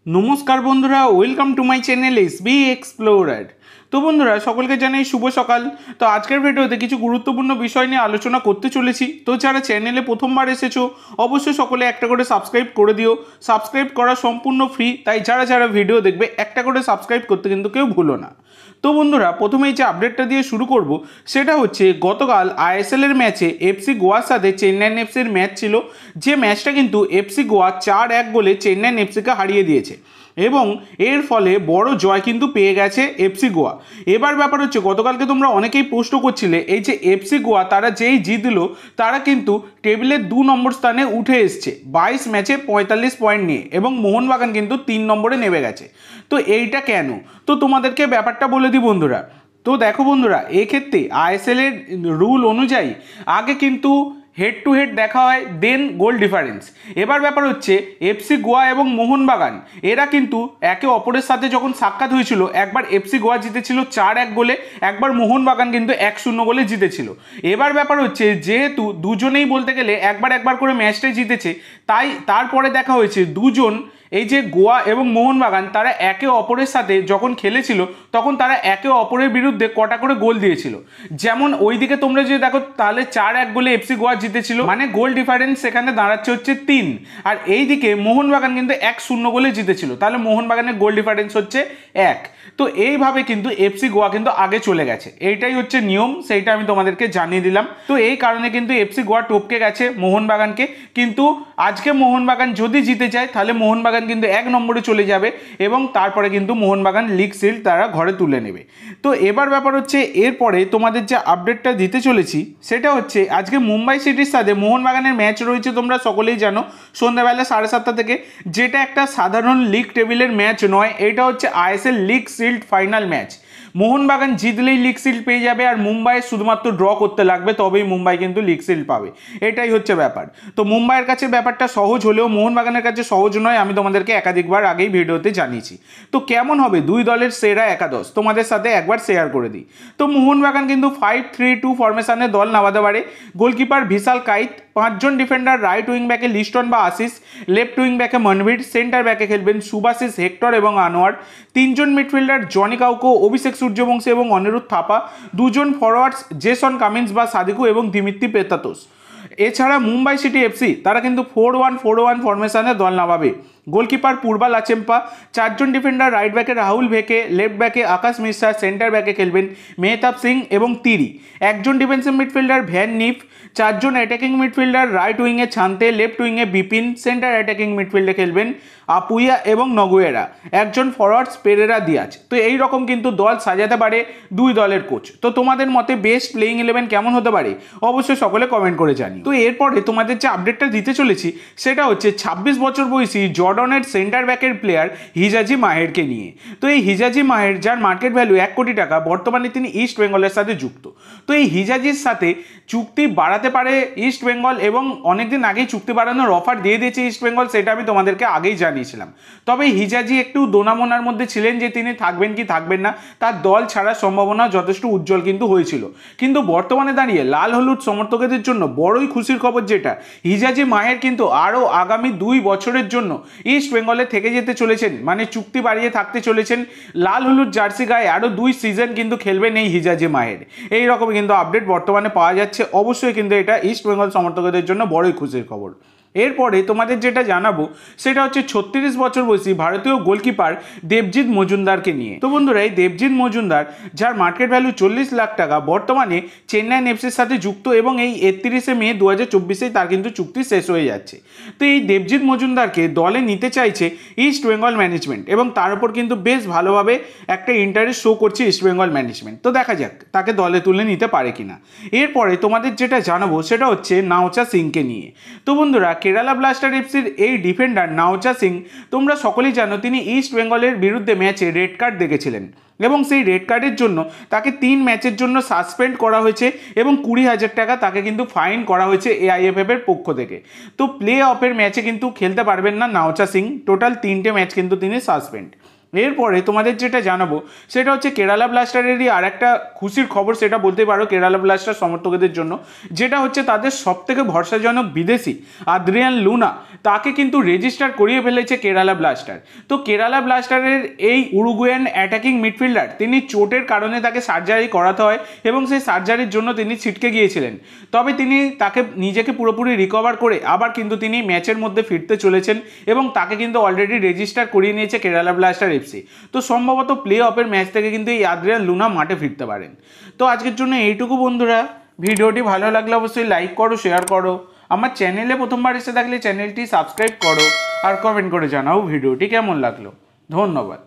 নমস্কার বন্ধুরা, welcome to my channel SB explorer. তো বন্ধুরা, সকলকে জানাই শুভ সকাল। তো আজকের ভিডিওতে কিছু গুরুত্বপূর্ণ বিষয় নিয়ে আলোচনা করতে চলেছি। তো যারা চ্যানেলে প্রথমবার এসেছো অবশ্যই সকলে একটা করে সাবস্ক্রাইব করে দিও। সাবস্ক্রাইব করা সম্পূর্ণ ফ্রি, তাই যারা যারা ভিডিও দেখবে একটা করে সাবস্ক্রাইব করতে কিন্তু কেউ ভুলো না। তো বন্ধুরা, প্রথমেই যে আপডেটটা দিয়ে শুরু করব সেটা হচ্ছে গতকাল আইএসএল এর ম্যাচে এফসি গোয়ার সাথে চেন্নাইন এফসির ম্যাচ ছিল, যে ম্যাচটা কিন্তু এফসি গোয়া 4-1 গোলে চেন্নাইন এফসিকে হারিয়ে দিয়েছে এবং এর ফলে বড় জয় কিন্তু পেয়ে গেছে এফসি গোয়া। এবার ব্যাপার হচ্ছে, গতকালকে তোমরা অনেকেই পোস্ট করছিলে এই যে এফসি গোয়া তারা যেই জিতলো তারা কিন্তু টেবিলের 2 নম্বর স্থানে উঠে এসছে 22 ম্যাচে 45 পয়েন্ট নিয়ে, এবং মোহনবাগান কিন্তু 3 নম্বরে নেমে গেছে। তো এইটা কেন, তো তোমাদেরকে ব্যাপারটা বলে দিই বন্ধুরা। তো দেখো বন্ধুরা, এক্ষেত্রে আইএসএল এর রুল অনুযায়ী আগে কিন্তু হেড টু হেড দেখা হয়, দেন গোল ডিফারেন্স। এবার ব্যাপার হচ্ছে এফসি গোয়া এবং মোহনবাগান এরা কিন্তু একে অপরের সাথে যখন সাক্ষাৎ হয়েছিল, একবার এফসি গোয়া জিতেছিল 4-1 গোলে, একবার মোহনবাগান কিন্তু 1-0 গোলে জিতেছিল। এবার ব্যাপার হচ্ছে, যেহেতু দুজনেই বলতে গেলে একবার একবার করে ম্যাচটাই জিতেছে, তাই তারপরে দেখা হয়েছে দুজন এই যে গোয়া এবং মোহনবাগান তারা একে অপরের সাথে যখন খেলেছিল তখন তারা একে অপরের বিরুদ্ধে কটা করে গোল দিয়েছিল। যেমন ওইদিকে তোমরা যদি দেখো তাহলে 4-1 গোলে এফসি গোয়া জিতেছিল, মানে গোল ডিফারেন্স সেখানে দাঁড়াচ্ছে হচ্ছে 3। আর এইদিকে মোহনবাগান কিন্তু 1-0 গোলে জিতেছিল, তাহলে মোহনবাগানের গোল ডিফারেন্স হচ্ছে 1। তো এইভাবে কিন্তু এফসি গোয়া কিন্তু আগে চলে গেছে, এইটাই হচ্ছে নিয়ম, সেইটা আমি তোমাদেরকে জানিয়ে দিলাম। তো এই কারণে কিন্তু এফসি গোয়া টপকে গেছে মোহনবাগানকে, কিন্তু আজকে মোহনবাগান যদি জিতে যায় তাহলে মোহনবাগান কিন্তু 1 নম্বরে চলে যাবে এবং তারপরে কিন্তু মোহনবাগান লিগ সিল তারা ঘরে তুলে নেবে। তো এবার ব্যাপার হচ্ছে, এরপরে তোমাদের যে আপডেটটা দিতে চলেছি সেটা হচ্ছে আজকে মুম্বাই সিটির সাথে মোহনবাগানের ম্যাচ রয়েছে, তোমরা সকলেই জানো, সন্ধ্যাবেলা 7:30 থেকে, যেটা একটা সাধারণ লিগ টেবিলের ম্যাচ নয়, এটা হচ্ছে ISL league shield final match. Mohun Bagan জিতলেই লিগ সিল্ড পেয়ে যাবে, আর মুম্বাই শুধুমাত্র ড্র করতে লাগবে, তবেই মুম্বাই কিন্তু লিগ সিল্ড পাবে। এটাই হচ্ছে ব্যাপার। তো মুম্বাইয়ের কাছে ব্যাপারটা সহজ হলেও মোহনবাগানের কাছে সহজ নয়, আমি তোমাদেরকে একাধিকবার আগেই ভিডিওতে জানিয়েছি। তো কেমন হবে দুই দলের সেরা একাদশ তোমাদের সাথে একবার শেয়ার করে দিই। তো মোহনবাগান কিন্তু 5-3-2 ফরমেশনে দল নামাতে পারে। গোলকিপার ভিশাল কাইত, 5 জন ডিফেন্ডার, রাইট উইং ব্যাকে লিস্টন বা আশিস, লেফট উইং ব্যাকে মনভীর, সেন্টার ব্যাকে খেলবেন সুভাশিস, হেক্টর এবং আনোয়ার, 3 জন মিডফিল্ডার জনি কাউকো, অভিষেক সূর্যবংশী এবং অনিরুদ্ধ থাপা, 2 জন ফরওয়ার্ডস জেসন কামিন্স বা সাদিকু এবং দিমিত্রি পেতাতোস। এছাড়া মুম্বাই সিটি এফসি তারা কিন্তু 4-1-4-1 ফরমেশনে দল নামাবে। গোলকিপার পূর্বাল আচেম্পা, 4 জন ডিফেন্ডার, রাইট ব্যাকে রাহুল ভেকে, লেফট ব্যাকে আকাশ মিশ্রা, সেন্টার ব্যাকে খেলবেন মেহতাব সিং এবং তিরি, 1 জন ডিফেন্সিভ মিডফিল্ডার ভ্যান নিফ, 4 জন অ্যাটাকিং মিডফিল্ডার, রাইট উইংয়ে ছান্তে, লেফট উইংয়ে বিপিন, সেন্টার অ্যাটাকিং মিডফিল্ডে খেলবেন আপুইয়া এবং নগুয়েরা, 1 জন ফরওয়ার্ডস পেরেরা দিয়াজ। তো এই রকম কিন্তু দল সাজাতে পারে দুই দলের কোচ। তো তোমাদের মতে বেস্ট প্লেইং 11 কেমন হতে পারে অবশ্যই সকলে কমেন্ট করে জানি। তো এরপরে তোমাদের যে আপডেটটা দিতে চলেছি সেটা হচ্ছে 26 বছর বয়সী জর্ডনের সেন্টার ব্যাকের প্লেয়ার হিজাজি মাহেরকে নিয়ে। তো এই হিজাজি মাহের, যার মার্কেট ভ্যালু 1 কোটি টাকা, বর্তমানে তিনি ইস্ট বেঙ্গলের সাথে যুক্ত। তো এই হিজাজির সাথে চুক্তি বাড়াতে পারে ইস্ট বেঙ্গল, এবং অনেকদিন আগেই চুক্তি বাড়ানোর অফার দিয়ে দিয়েছে ইস্ট বেঙ্গল, সেটা আমি তোমাদেরকে আগেই জানিয়েছিলাম। তবে হিজাজি একটু দোনামোনার মধ্যে ছিলেন যে তিনি থাকবেন কি থাকবেন না, তার দল ছাড়ার সম্ভাবনা যথেষ্ট উজ্জ্বল কিন্তু হয়েছিল। কিন্তু বর্তমানে দাঁড়িয়ে লাল হলুদ সমর্থকদের জন্য বড়ই খুশির খবর যেটা, হিজাজি মাহের কিন্তু আরও আগামী 2 বছরের জন্য ইস্ট বেঙ্গলে থেকে যেতে চলেছেন, মানে চুক্তি বাড়িয়ে থাকতে চলেছেন। লাল হলুদ জার্সি গায়ে আরও 2 সিজন কিন্তু খেলবেন এই হিজাজি মাহের। এই রকম কিন্তু আপডেট বর্তমানে পাওয়া যাচ্ছে, অবশ্যই কিন্তু এটা ইস্ট বেঙ্গল সমর্থকদের জন্য বড়ই খুশির খবর। এরপরে তোমাদের যেটা জানাবো সেটা হচ্ছে 36 বছর বয়সী ভারতীয় গোলকিপার দেবজিৎ মজুমদারকে নিয়ে। তো বন্ধুরা, এই দেবজিৎ মজুমদার, যার মার্কেট ভ্যালু 40 লাখ টাকা, বর্তমানে চেন্নাইন এফসির সাথে যুক্ত এবং এই 31শে মে 2024 তার কিন্তু চুক্তি শেষ হয়ে যাচ্ছে। তো এই দেবজিৎ মজুমদারকে দলে নিতে চাইছে ইস্ট বেঙ্গল ম্যানেজমেন্ট, এবং তার উপর কিন্তু বেশ ভালোভাবে একটা ইন্টারেস্ট শো করছে ইস্ট বেঙ্গল ম্যানেজমেন্ট। তো দেখা যাক তাকে দলে তুলে নিতে পারে কিনা। এরপরে তোমাদের যেটা জানাবো সেটা হচ্ছে নাওচা সিংকে নিয়ে। তো বন্ধুরা, কেরালা ব্লাস্টার এফসির এই ডিফেন্ডার নাওচা সিং, তোমরা সকলেই জানো তিনি ইস্ট বেঙ্গলের বিরুদ্ধে ম্যাচে রেড কার্ড দেখেছিলেন, এবং সেই রেড কার্ডের জন্য তাকে 3 ম্যাচের জন্য সাসপেন্ড করা হয়েছে এবং 20,000 টাকা তাকে কিন্তু ফাইন করা হয়েছে এআইএফএফ এর পক্ষ থেকে। তো প্লে অফের ম্যাচে কিন্তু খেলতে পারবেন না নাওচা সিং, টোটাল 3টে ম্যাচ কিন্তু তিনি সাসপেন্ড। এরপরে তোমাদের যেটা জানাবো সেটা হচ্ছে কেরালা ব্লাস্টারেরই আর একটা খুশির খবর, সেটা বলতে পারো কেরালা ব্লাস্টার সমর্থকদের জন্য, যেটা হচ্ছে তাদের সবথেকে ভরসাজনক বিদেশি আদ্রিয়ান লুনা তাকে কিন্তু রেজিস্টার করিয়ে ফেলেছে কেরালা ব্লাস্টার। তো কেরালা ব্লাস্টারের এই উরুগুয়ান অ্যাটাকিং মিডফিল্ডার তিনি চোটের কারণে তাকে সার্জারি করাতে হয় এবং সেই সার্জারির জন্য তিনি ছিটকে গিয়েছিলেন, তবে তিনি তাকে নিজেকে পুরোপুরি রিকভার করে আবার কিন্তু তিনি ম্যাচের মধ্যে ফিরতে চলেছেন এবং তাকে কিন্তু অলরেডি রেজিস্টার করিয়ে নিয়েছে কেরালা ব্লাস্টার এফসি। তো সম্ভবত প্লে অফের ম্যাচ থেকে কিন্তু এই আদ্রিয়ান লুনা মাঠে ফিরতে পারেন। তো আজকের জন্য এইটুকু বন্ধুরা, ভিডিওটি ভালো লাগলে অবশ্যই লাইক করো, শেয়ার করো, আমার চ্যানেলে প্রথমবার এসে থাকলে চ্যানেলটি সাবস্ক্রাইব করো আর কমেন্ট করে জানাও ভিডিওটি কেমন লাগলো। ধন্যবাদ।